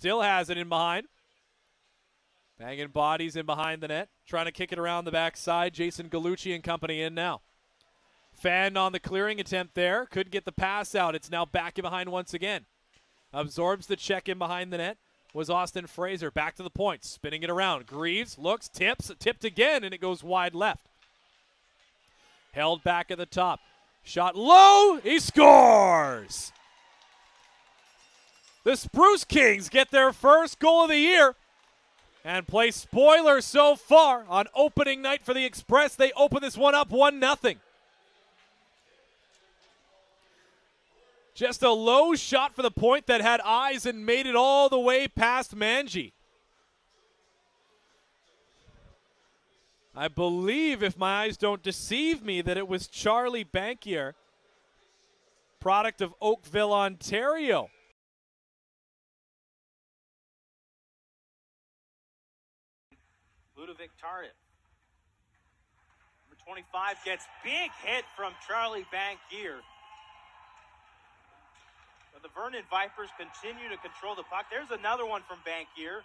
Still has it in behind. Banging bodies in behind the net. Trying to kick it around the backside. Jason Gallucci and company in now. Fanned on the clearing attempt there. Couldn't get the pass out. It's now back in behind once again. Absorbs the check in behind the net. Was Austin Fraser. Back to the point. Spinning it around. Greaves looks, tips, tipped again, and it goes wide left. Held back at the top. Shot low. He scores! The Spruce Kings get their first goal of the year and play spoiler so far on opening night for the Express. They open this one up 1-0. Just a low shot for the point that had eyes and made it all the way past Manji. I believe, if my eyes don't deceive me, that it was Charlie Bankier, product of Oakville, Ontario. Ludovic Tardif. Number 25 gets big hit from Charlie Bankier. But the Vernon Vipers continue to control the puck. There's another one from Bankier.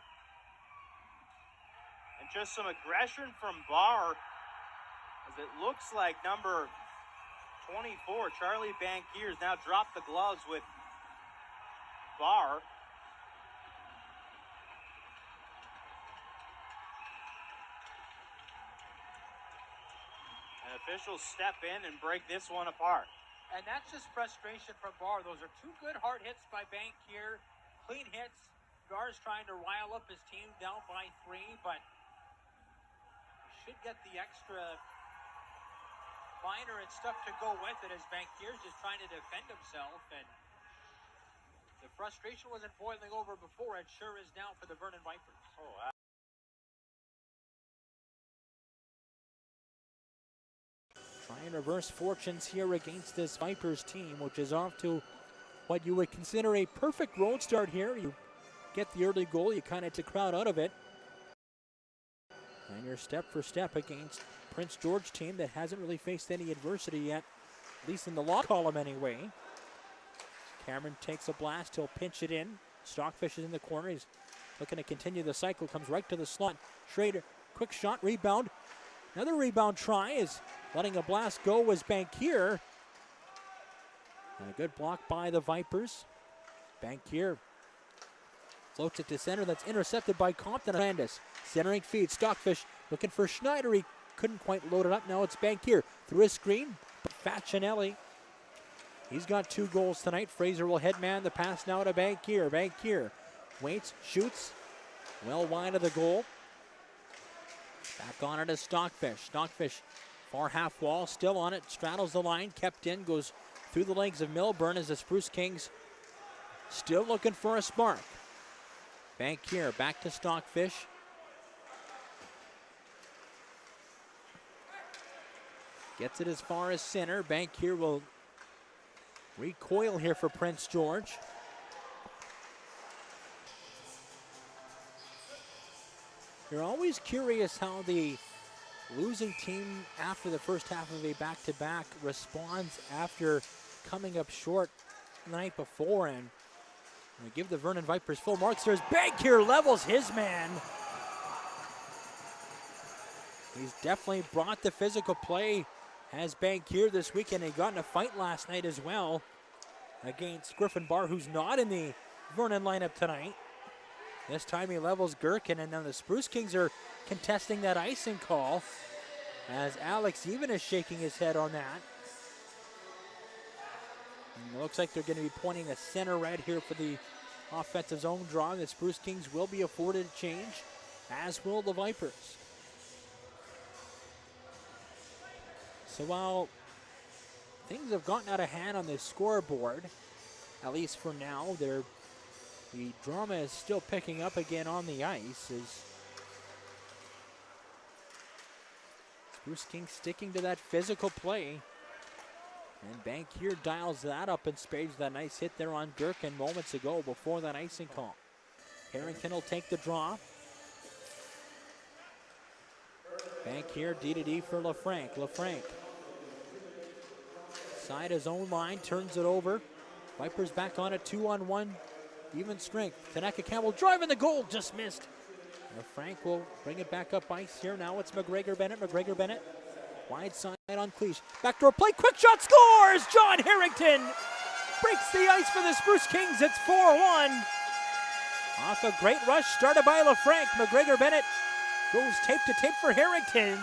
And just some aggression from Barr, as it looks like number 24, Charlie Bankier, has now dropped the gloves with Barr. And officials step in and break this one apart. And that's just frustration from Barr. Those are two good hard hits by Bankier. Clean hits. Barr's trying to rile up his team down by 3, but should get the extra liner and stuff to go with it as Bankier's just trying to defend himself. And the frustration wasn't boiling over before. It sure is now for the Vernon Vipers. Oh, Try and reverse fortunes here against this Vipers team, which is off to what you would consider a perfect road start here. You get the early goal, you kind of take the crowd out of it. And you're step for step against Prince George team that hasn't really faced any adversity yet, at least in the lock column anyway. Cameron takes a blast, he'll pinch it in. Stockfish is in the corner, he's looking to continue the cycle, comes right to the slot. Schrader, quick shot, rebound. Another rebound try is letting a blast go was Bankier. And a good block by the Vipers. Bankier floats it to center. That's intercepted by Compton. Hernandez centering feed. Stockfish looking for Schneider. He couldn't quite load it up. Now it's Bankier through his screen. Facinelli. He's got 2 goals tonight. Fraser will headman the pass now to Bankier. Bankier waits, shoots. Well wide of the goal. Back on it is Stockfish. Stockfish, far half wall, still on it, straddles the line, kept in, goes through the legs of Milburn as the Spruce Kings still looking for a spark. Bankier back to Stockfish. Gets it as far as center. Bankier will recoil here for Prince George. You're always curious how the losing team after the first half of a back-to-back responds after coming up short the night before, and we give the Vernon Vipers full marks. There's Bankier levels his man. He's definitely brought the physical play as Bankier this weekend. He got in a fight last night as well against Griffin Barr, who's not in the Vernon lineup tonight. This time he levels Gherkin, and now the Spruce Kings are contesting that icing call as Alex even is shaking his head on that. And it looks like they're going to be pointing the center red here for the offensive zone draw. The Spruce Kings will be afforded a change, as will the Vipers. So while things have gotten out of hand on the scoreboard, at least for now, the drama is still picking up again on the ice as Spruce Kings sticking to that physical play. And Bankier dials that up in spades. That nice hit there on Gherkin moments ago before that icing call. Harrington will take the draw. Bankier D-to-D for LaFranc. LaFranc side his own line, turns it over. Vipers back on a 2-on-1 even strength. Tanaka Campbell driving the goal, just missed. Now Frank will bring it back up ice here. Now it's McGregor-Bennett. McGregor-Bennett, wide side on Cleach. Backdoor play, quick shot, scores! John Harrington breaks the ice for the Spruce Kings. It's 4-1. Off a great rush started by LaFranc. McGregor-Bennett goes tape to tape for Harrington.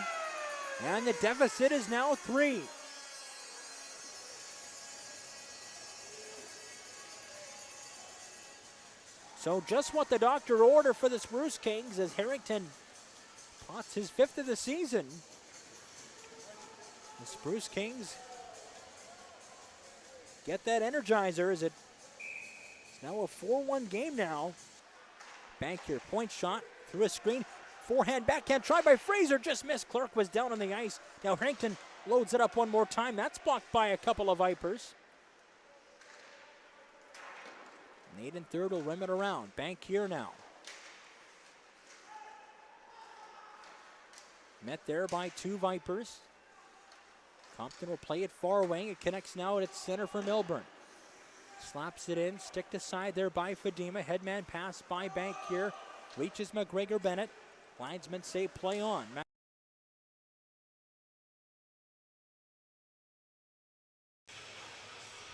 And the deficit is now 3. So just what the doctor ordered for the Spruce Kings as Harrington pots his 5th of the season. The Spruce Kings get that energizer as it's now a 4-1 game now. Bankier, point shot through a screen. Forehand backhand try by Fraser, just missed. Clark was down on the ice. Now Harrington loads it up one more time. That's blocked by a couple of Vipers. Nathan Third will rim it around. Bankier now. Met there by 2 Vipers. Compton will play it far wing. It connects now at its center for Milburn. Slaps it in, stick to side there by Fadima. Headman pass by Bankier. Reaches McGregor-Bennett. Linesmen say play on.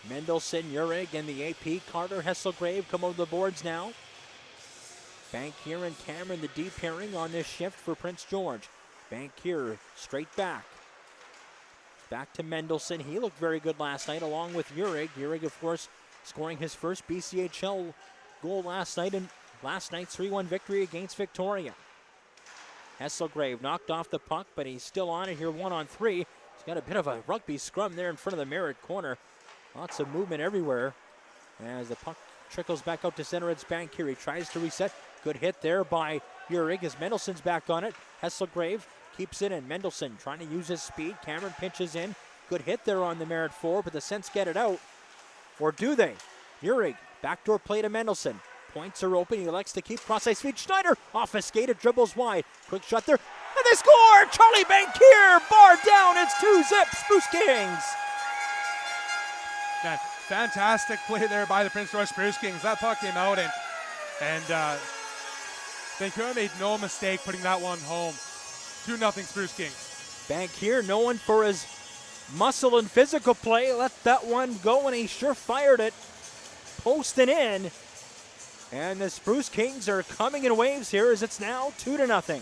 Mendelson, Urig, and the AP. Carter, Hesselgrave come over the boards now. Bankier and Cameron, the deep pairing on this shift for Prince George. Bankier straight back. Back to Mendelson. He looked very good last night along with Urig. Urig, of course, scoring his first BCHL goal last night in last night's 3-1 victory against Victoria. Hesselgrave knocked off the puck, but he's still on it here 1-on-3. He's got a bit of a rugby scrum there in front of the Merritt corner. Lots of movement everywhere. As the puck trickles back out to center, it's Bankier. He tries to reset. Good hit there by Urig as Mendelson's back on it. Hesselgrave keeps it in. Mendelson trying to use his speed. Cameron pinches in. Good hit there on the Merritt forward, but the Sens get it out. Or do they? Urig, backdoor play to Mendelson. Points are open. He elects to keep cross-ice feed. Schneider off a skate. It dribbles wide. Quick shot there. And they score! Charlie Bankier, bar down. It's 2-zip. Spruce Kings. Man, fantastic play there by the Prince George Spruce Kings. That puck came out and Vancouver made no mistake putting that one home. 2-0 Spruce Kings. Bankier known for his muscle and physical play. Let that one go and he sure fired it. Posting in. And the Spruce Kings are coming in waves here as it's now 2-0.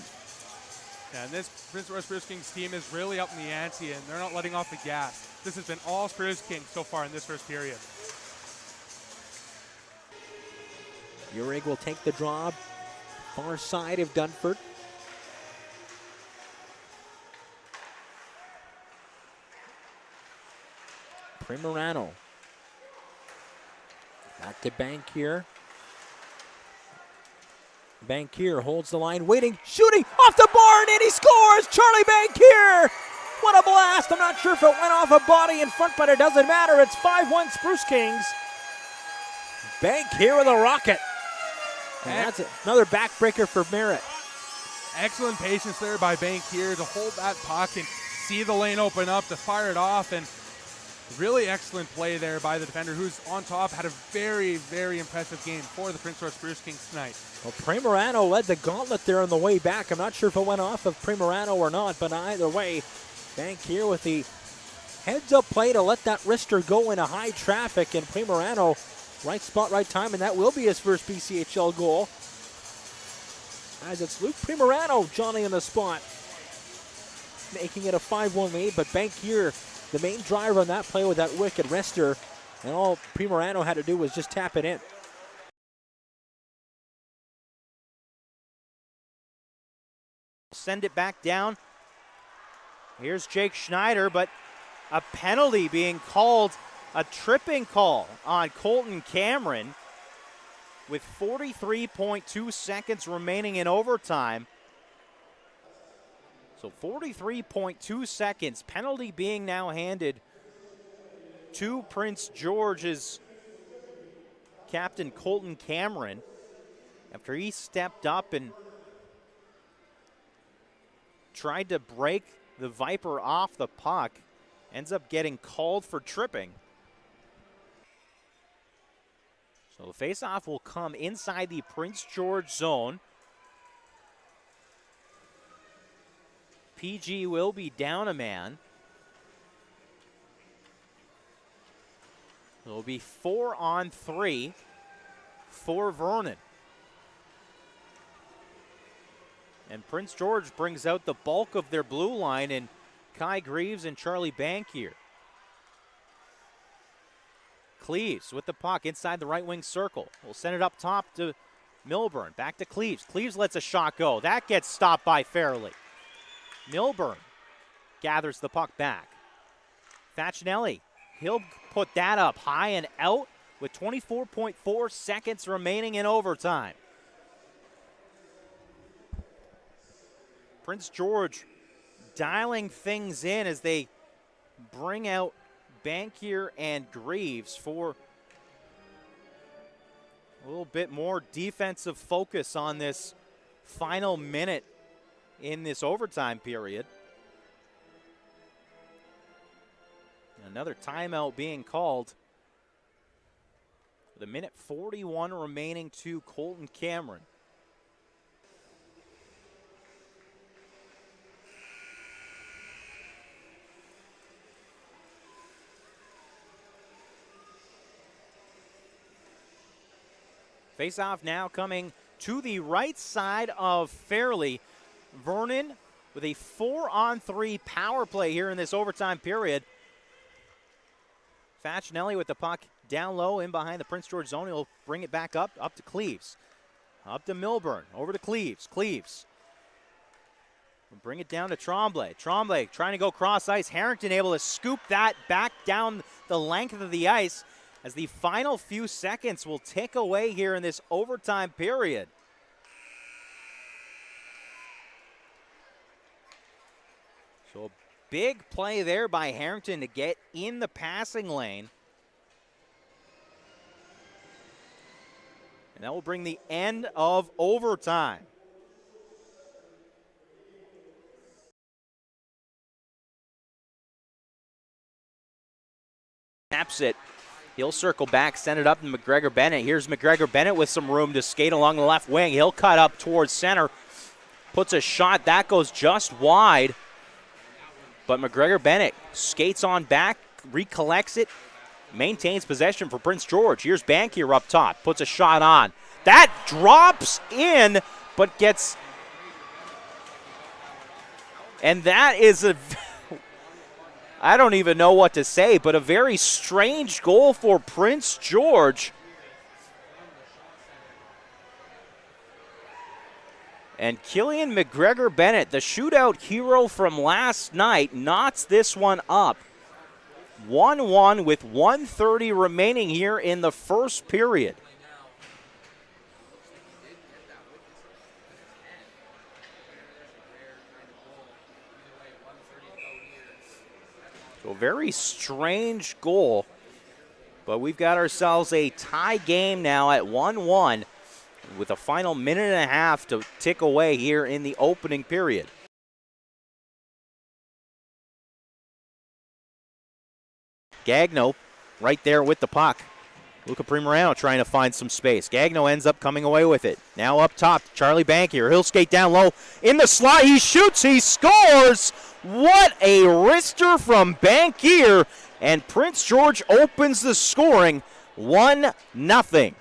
Yeah, and this Prince George Spruce Kings team is really up in the ante and they're not letting off the gas. This has been all Spruce Kings so far in this first period. Urig will take the draw far side of Dunford. Primorano. Back to Bankier. Bankier holds the line, waiting, shooting, off the bar, and he scores! Charlie Bankier! What a blast! I'm not sure if it went off a body in front, but it doesn't matter. It's 5-1 Spruce Kings. Bankier with a rocket. And that's another backbreaker for Merritt. Excellent patience there by Bankier to hold that puck and see the lane open up to fire it off. And really excellent play there by the defender who's on top. Had a very, very impressive game for the Prince George Spruce Kings tonight. Well, Primorano led the gauntlet there on the way back. I'm not sure if it went off of Primorano or not, but either way, Bankier with the heads-up play to let that wrister go into high traffic, and Primorano, right spot, right time, and that will be his first BCHL goal. As it's Luke Primorano, Johnny in the spot, making it a 5-1 lead, but Bankier, the main driver on that play with that wicked wrister, and all Primorano had to do was just tap it in. Send it back down. Here's Jake Schneider, but a penalty being called, a tripping call on Colton Cameron with 43.2 seconds remaining in overtime. So 43.2 seconds, penalty being now handed to Prince George's captain Colton Cameron after he stepped up and tried to break the Viper off the puck. Ends up getting called for tripping. So the face-off will come inside the Prince George zone. PG will be down a man. It'll be 4-on-3 for Vernon. And Prince George brings out the bulk of their blue line in Kai Greaves and Charlie Bankier. Cleaves with the puck inside the right wing circle. We'll send it up top to Milburn. Back to Cleaves. Cleaves lets a shot go. That gets stopped by Fairley. Milburn gathers the puck back. Facinelli, he'll put that up high and out with 24.4 seconds remaining in overtime. Prince George dialing things in as they bring out Bankier and Greaves for a little bit more defensive focus on this final minute in this overtime period. Another timeout being called with 1:41 remaining to Colton Cameron. Face-off now coming to the right side of Fairley. Vernon with a 4-on-3 power play here in this overtime period. Facinelli with the puck down low in behind the Prince George zone. He'll bring it back up to Cleaves. Up to Milburn, over to Cleaves. Cleaves will bring it down to Tremblay. Tremblay trying to go cross ice. Harrington able to scoop that back down the length of the ice as the final few seconds will tick away here in this overtime period. So a big play there by Harrington to get in the passing lane. And that will bring the end of overtime. Snaps it. He'll circle back, send it up to McGregor Bennett. Here's McGregor Bennett with some room to skate along the left wing. He'll cut up towards center. Puts a shot. That goes just wide. But McGregor Bennett skates on back, recollects it, maintains possession for Prince George. Here's Bankier up top. Puts a shot on. That drops in, but gets... And that is a... I don't even know what to say, but a very strange goal for Prince George. And Killian McGregor Bennett, the shootout hero from last night, knots this one up. 1-1 with 1:30 remaining here in the first period. So a very strange goal, but we've got ourselves a tie game now at 1-1 with a final minute and a half to tick away here in the opening period. Gagno right there with the puck. Luca Primorano trying to find some space. Gagno ends up coming away with it. Now up top, Charlie Bankier. He'll skate down low in the slot. He shoots, he scores! What a wrister from Bankier, and Prince George opens the scoring 1-0.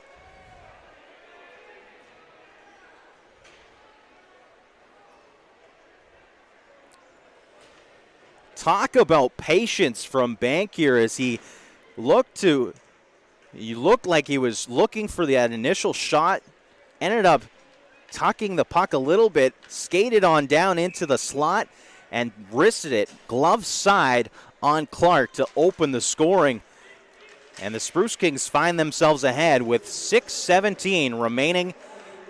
Talk about patience from Bankier as he looked like he was looking for that initial shot, ended up tucking the puck a little bit, skated on down into the slot, and wristed it glove side on Clark to open the scoring. And the Spruce Kings find themselves ahead with 6:17 remaining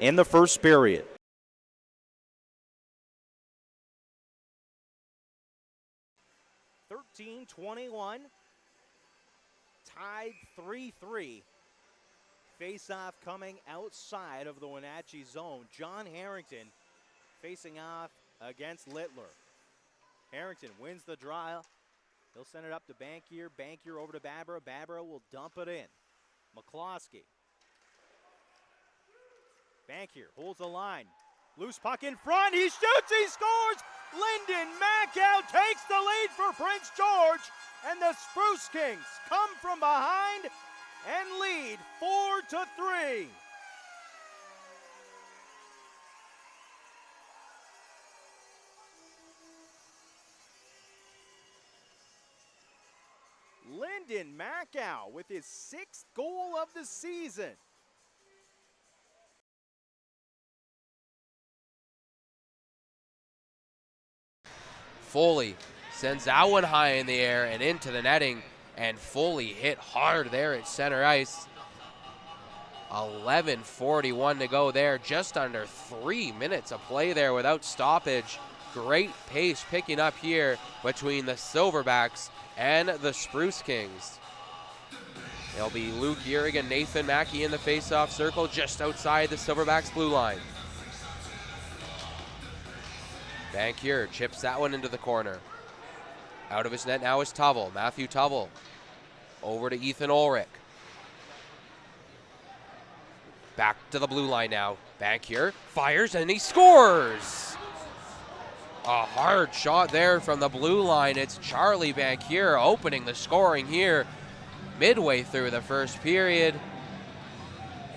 in the first period. (13:21), tied 3-3. Face-off coming outside of the Wenatchee zone. John Harrington facing off against Littler. Harrington wins the draw. He'll send it up to Bankier. Bankier over to Babra. Babra will dump it in. McCloskey Bankier holds the line. Loose puck in front. He shoots. He scores. Lyndon Mackow takes the lead for Prince George. And the Spruce Kings come from behind and lead 4-3. Lyndon Mackow with his 6th goal of the season. Foley sends that one high in the air and into the netting, and Foley hit hard there at center ice. 11:41 to go there, just under 3 minutes of play there without stoppage. Great pace picking up here between the Silverbacks and the Spruce Kings. It'll be Luke Gehrig and Nathan Mackey in the face-off circle just outside the Silverbacks blue line. Bankier chips that one into the corner. Out of his net now is Tuvel, Matthew Tuvel. Over to Ethan Ulrich. Back to the blue line now. Bankier fires and he scores! A hard shot there from the blue line. It's Charlie Bankier opening the scoring here midway through the first period.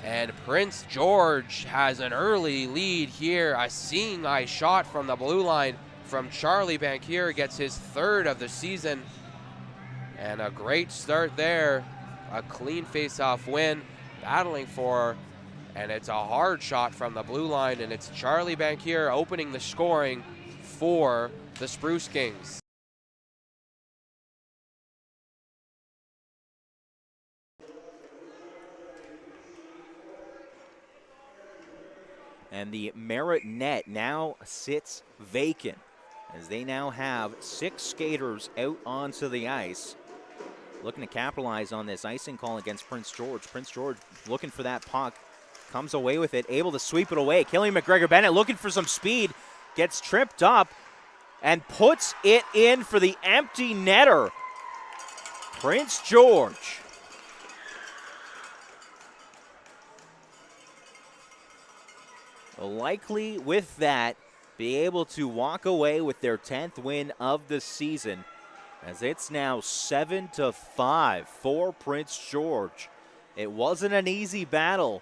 And Prince George has an early lead here. A seeing eye shot from the blue line from Charlie Bankier gets his 3rd of the season. And a great start there. A clean face-off win, battling for, and it's a hard shot from the blue line, and it's Charlie Bankier opening the scoring for the Spruce Kings. And the Merritt net now sits vacant as they now have 6 skaters out onto the ice. Looking to capitalize on this icing call against Prince George. Prince George looking for that puck. Comes away with it, able to sweep it away. Killian McGregor-Bennett looking for some speed. Gets tripped up and puts it in for the empty netter. Prince George. Likely with that, be able to walk away with their 10th win of the season, as it's now 7-5 for Prince George. It wasn't an easy battle.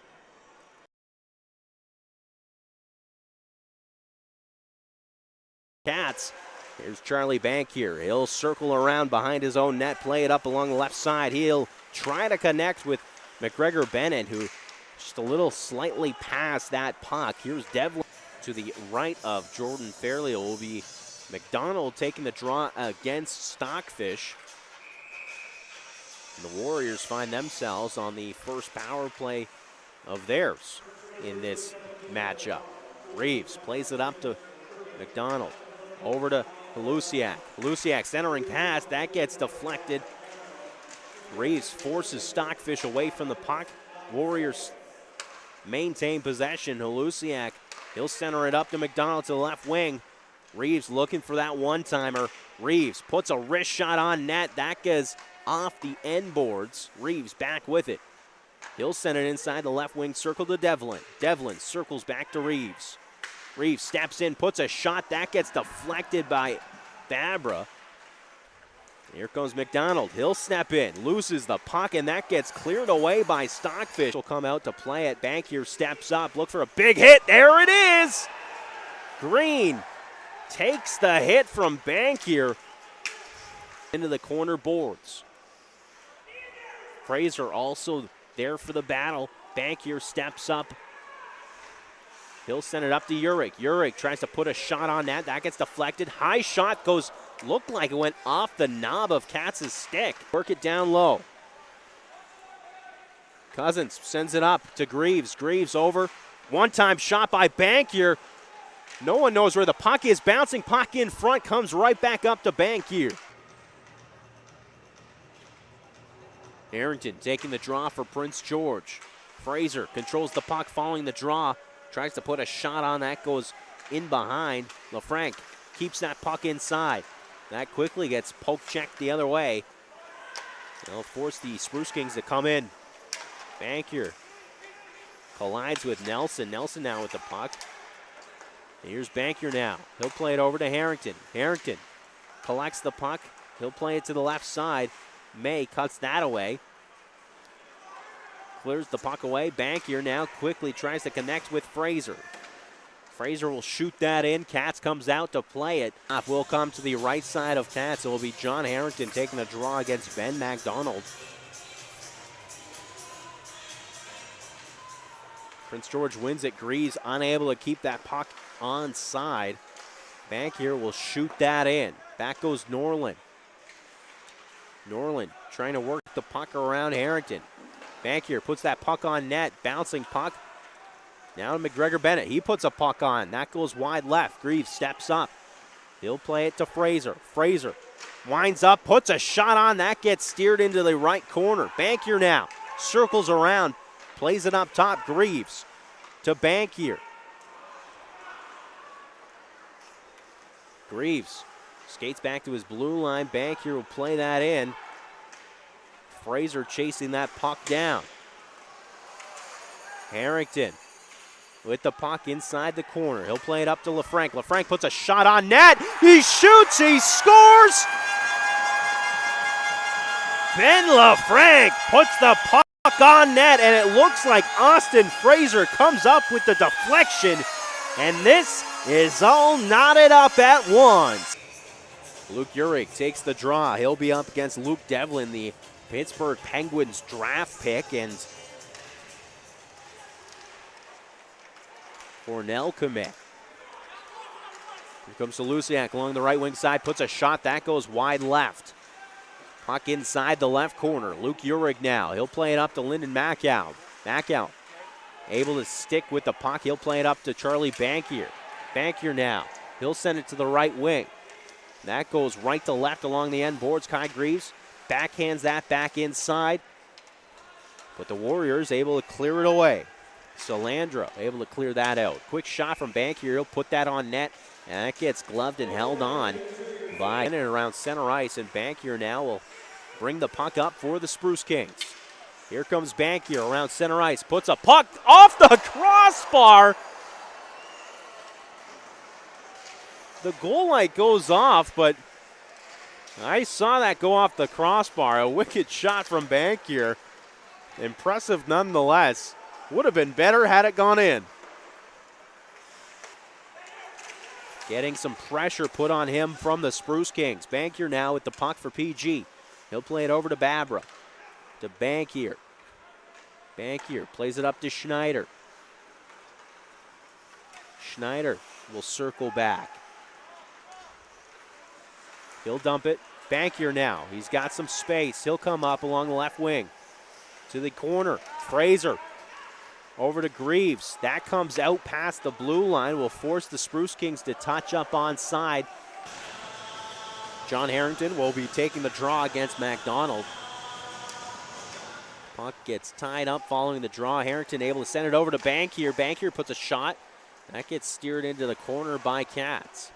Cats. Here's Charlie Bankier. He'll circle around behind his own net, play it up along the left side. He'll try to connect with McGregor-Bennett, who just a little slightly past that puck. Here's Devlin to the right of Jordan Fairley. It will be McDonald taking the draw against Stockfish. And the Warriors find themselves on the first power play of theirs in this matchup. Reeves plays it up to McDonald. Over to Luciak. Luciak centering pass. That gets deflected. Reeves forces Stockfish away from the puck. Warriors maintain possession. Luciak, he'll center it up to McDonald to the left wing. Reeves looking for that one-timer. Reeves puts a wrist shot on net. That goes off the end boards. Reeves back with it. He'll send it inside the left wing circle to Devlin. Devlin circles back to Reeves. Reeves steps in, puts a shot. That gets deflected by Fabra. Here comes McDonald. He'll step in, loses the puck, and that gets cleared away by Stockfish. Will come out to play it. Bankier steps up, look for a big hit. There it is! Green takes the hit from Bankier into the corner boards. Fraser also there for the battle. Bankier steps up. He'll send it up to Urick. Urick tries to put a shot on that. That gets deflected. High shot goes, looked like it went off the knob of Katz's stick. Work it down low. Cousins sends it up to Greaves. Greaves over. One-time shot by Bankier. No one knows where the puck is. Bouncing puck in front, comes right back up to Bankier. Harrington taking the draw for Prince George. Fraser controls the puck following the draw. Tries to put a shot on that, goes in behind. LaFranc keeps that puck inside. That quickly gets poke checked the other way. They'll force the Spruce Kings to come in. Bankier Collides with Nelson. Nelson now with the puck. Here's Bankier now. He'll play it over to Harrington. Harrington collects the puck. He'll play it to the left side. May cuts that away. Clears the puck away. Bankier now quickly tries to connect with Fraser. Fraser will shoot that in. Katz comes out to play it. Will come to the right side of Katz. It will be John Harrington taking a draw against Ben MacDonald. Prince George wins it. Greaves unable to keep that puck onside. Bankier will shoot that in. Back goes Norland. Norland trying to work the puck around Harrington. Bankier puts that puck on net. Bouncing puck. Now to McGregor Bennett. He puts a puck on. That goes wide left. Greaves steps up. He'll play it to Fraser. Fraser winds up, puts a shot on. That gets steered into the right corner. Bankier now circles around. Plays it up top. Greaves to Bankier. Greaves skates back to his blue line. Bankier will play that in. Fraser chasing that puck down. Harrington with the puck inside the corner. He'll play it up to LaFranc. LaFranc puts a shot on net. He shoots. He scores. Ben LaFranc puts the puck on net, and it looks like Austin Fraser comes up with the deflection, and this is all knotted up at once. Luke Uhrig takes the draw. He'll be up against Luke Devlin, the Pittsburgh Penguins draft pick, and Cornell commit. Here comes Salusiak along the right wing side, puts a shot, that goes wide left. Puck inside the left corner. Luke Uhrig now. He'll play it up to Lyndon Mackow. Mackow able to stick with the puck. He'll play it up to Charlie Bankier. Bankier now. He'll send it to the right wing. That goes right to left along the end boards. Kai Greaves backhands that back inside. But the Warriors able to clear it away. Salandra able to clear that out. Quick shot from Bankier. He'll put that on net. And that gets gloved and held on by and around center ice. And Bankier now will bring the puck up for the Spruce Kings. Here comes Bankier around center ice. Puts a puck off the crossbar. The goal light goes off, but I saw that go off the crossbar. A wicked shot from Bankier. Impressive nonetheless. Would have been better had it gone in. Getting some pressure put on him from the Spruce Kings. Bankier now with the puck for PG. He'll play it over to Babra. To Bankier. Bankier plays it up to Schneider. Schneider will circle back. He'll dump it. Bankier now. He's got some space. He'll come up along the left wing. To the corner. Fraser. Over to Greaves. That comes out past the blue line. Will force the Spruce Kings to touch up onside. John Harrington will be taking the draw against MacDonald. Puck gets tied up following the draw. Harrington able to send it over to Bankier. Bankier puts a shot. That gets steered into the corner by Katz.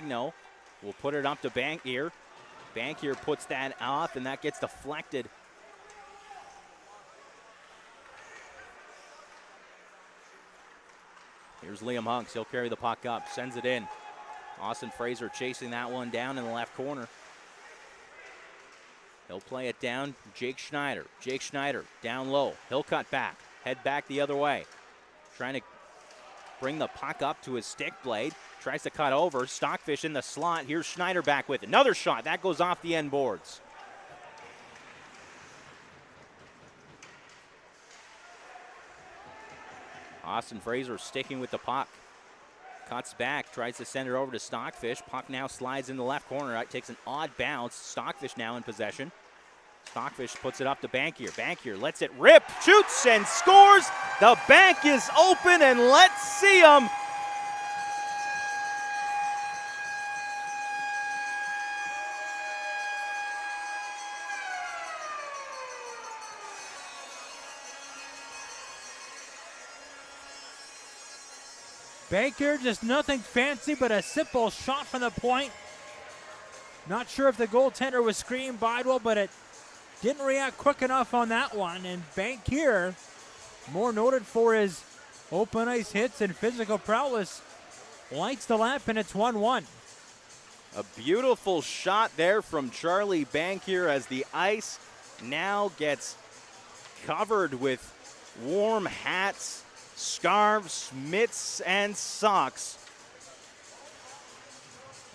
No, we'll put it up to Bankier. Bankier puts that off, and that gets deflected. Here's Liam Hunks. He'll carry the puck up, sends it in. Austin Fraser chasing that one down in the left corner. He'll play it down. Jake Schneider. Jake Schneider down low. He'll cut back. Head back the other way. Trying to bring the puck up to his stick blade. Tries to cut over. Stockfish in the slot. Here's Schneider back with it. Another shot. That goes off the end boards. Austin Fraser sticking with the puck. Cuts back. Tries to send it over to Stockfish. Puck now slides in the left corner. It takes an odd bounce. Stockfish now in possession. Stockfish puts it up to Bankier. Bankier lets it rip. Shoots and scores. The bank is open, and let's see him. Baker, just nothing fancy but a simple shot from the point. Not sure if the goaltender was screaming Bidwell, but it didn't react quick enough on that one. And Bankier, more noted for his open ice hits and physical prowess, lights the lamp, and it's 1-1. A beautiful shot there from Charlie Bankier as the ice now gets covered with warm hats, scarves, mitts, and socks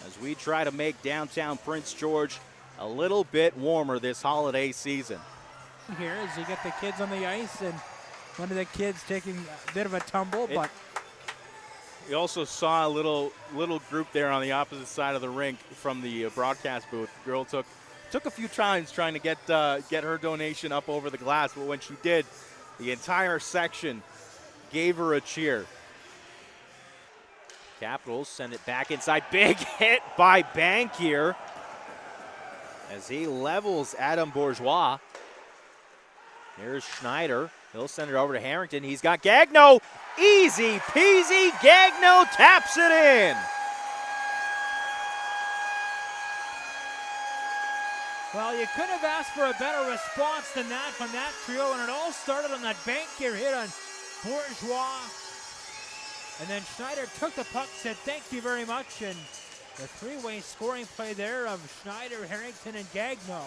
as we try to make downtown Prince George a little bit warmer this holiday season. Here as you get the kids on the ice, and one of the kids taking a bit of a tumble, but we also saw a little group there on the opposite side of the rink from the broadcast booth. The girl took a few times trying to get her donation up over the glass, but when she did, the entire section gave her a cheer. Capitals send it back inside. Big hit by Bankier as he levels Adam Bourgeois. Here's Schneider. He'll send it over to Harrington. He's got Gagno. Easy peasy. Gagno taps it in. well, you couldn't have asked for a better response than that from that trio, and it all started on that Bankier hit on Bourgeois. And then Schneider took the puck, said thank you very much, and the three-way scoring play there of Schneider, Harrington, and Gagno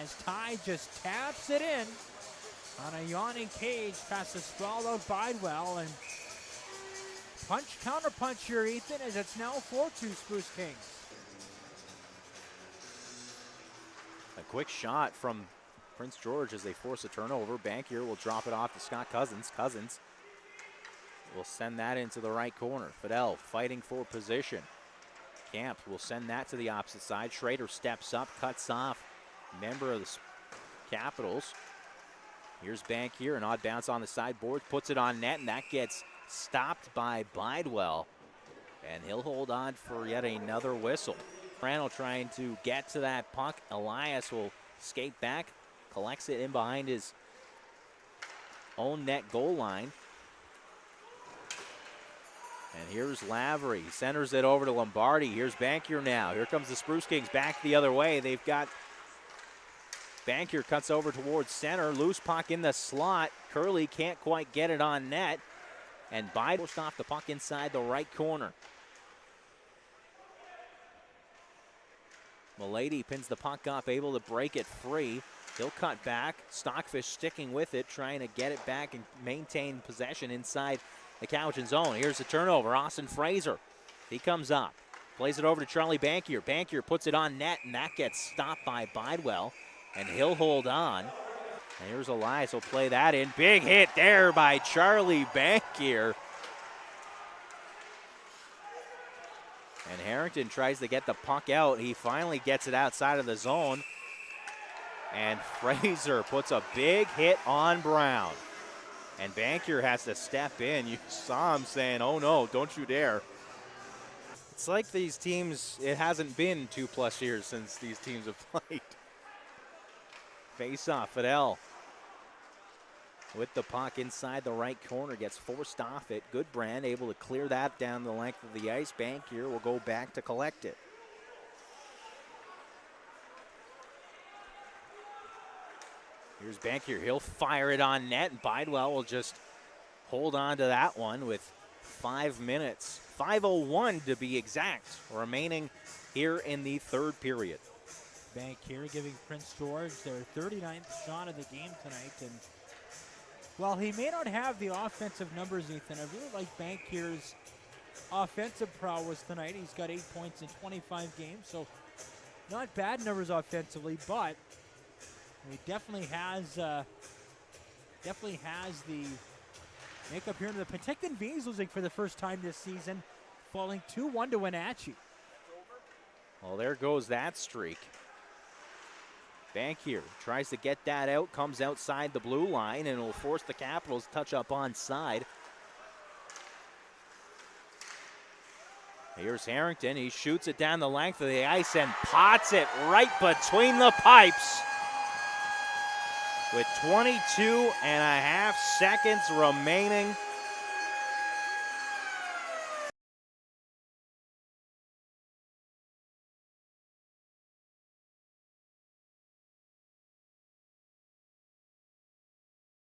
as Ty just taps it in on a yawning cage past the sprawled out Bidwell, and counter-punch here, Ethan, as it's now 4-2 Spruce Kings. A quick shot from Prince George as they force a turnover. Bankier will drop it off to Scott Cousins. Cousins will send that into the right corner. Fidel fighting for position. Camp will send that to the opposite side. Schrader steps up, cuts off member of the Capitals. Here's Bankier, an odd bounce on the sideboard, puts it on net, and that gets stopped by Bidwell. And he'll hold on for yet another whistle. Randall trying to get to that puck. Elias will skate back, collects it in behind his own net goal line. And here's Lavery, centers it over to Lombardi. Here's Bankier now. Here comes the Spruce Kings back the other way. They've got Bankier cuts over towards center. Loose puck in the slot. Curley can't quite get it on net. And Bide pushed off the puck inside the right corner. Milady pins the puck up, able to break it free. He'll cut back. Stockfish sticking with it, trying to get it back and maintain possession inside the Cowichan zone. Here's the turnover. Austin Fraser. He comes up. Plays it over to Charlie Bankier. Bankier puts it on net, and that gets stopped by Bidwell. And he'll hold on. And here's Elias. He'll play that in. Big hit there by Charlie Bankier. And Harrington tries to get the puck out. He finally gets it outside of the zone. And Fraser puts a big hit on Brown. And Bankier has to step in. You saw him saying, oh no, don't you dare. It's like these teams, it hasn't been 2+ years since these teams have played. Face off, Fidel with the puck inside the right corner, gets forced off it. Goodbrand able to clear that down the length of the ice. Bankier will go back to collect it. Here's Bankier. He'll fire it on net, and Bidwell will just hold on to that one with 5 minutes. 5:01 to be exact, remaining here in the third period. Bankier giving Prince George their 39th shot of the game tonight. And while he may not have the offensive numbers, Ethan, I really like Bankier's offensive prowess tonight. He's got 8 points in 25 games, so not bad numbers offensively, but he definitely has the makeup here into the Penticton Vees losing for the first time this season, falling 2-1 to Wenatchee. Well, there goes that streak. Bankier tries to get that out, comes outside the blue line, and will force the Capitals to touch up onside. Here's Harrington. He shoots it down the length of the ice and pots it right between the pipes. With 22.5 seconds remaining,